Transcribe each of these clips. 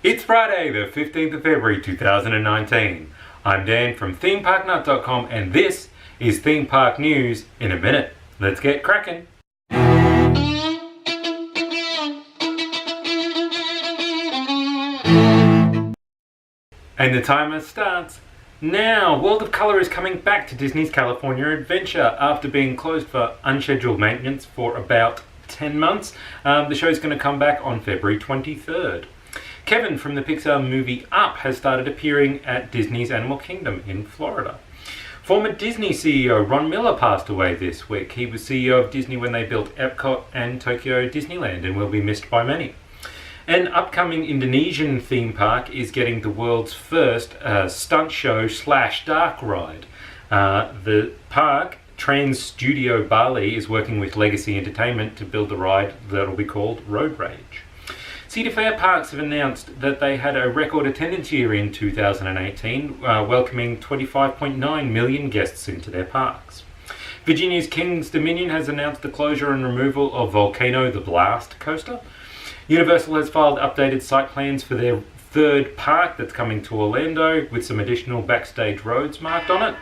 It's Friday, the 15th of February 2019. I'm Dan from themeparknut.com and this is Theme Park News in a minute. Let's get cracking. And the timer starts now. World of Color is coming back to Disney's California Adventure after being closed for unscheduled maintenance for about 10 months. The show's going to come back on February 23rd. Kevin from the Pixar movie Up has started appearing at Disney's Animal Kingdom in Florida. Former Disney CEO Ron Miller passed away this week. He was CEO of Disney when they built Epcot and Tokyo Disneyland and will be missed by many. An upcoming Indonesian theme park is getting the world's first stunt show / dark ride. The park, Studio Bali, is working with Legacy Entertainment to build a ride that will be called Road Rage. Cedar Fair Parks have announced that they had a record attendance year in 2018, welcoming 25.9 million guests into their parks. Virginia's King's Dominion has announced the closure and removal of Volcano the Blast coaster. Universal has filed updated site plans for their third park that's coming to Orlando, with some additional backstage roads marked on it.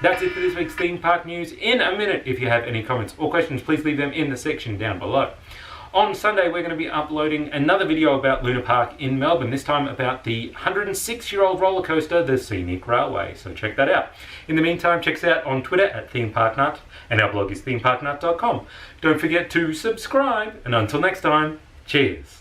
That's it for this week's Theme Park News in a minute. If you have any comments or questions, please leave them in the section down below. On Sunday, we're going to be uploading another video about Luna Park in Melbourne, this time about the 106-year-old roller coaster, the Scenic Railway, so check that out. In the meantime, check us out on Twitter at themeparknut, and our blog is themeparknut.com. Don't forget to subscribe, and until next time, cheers.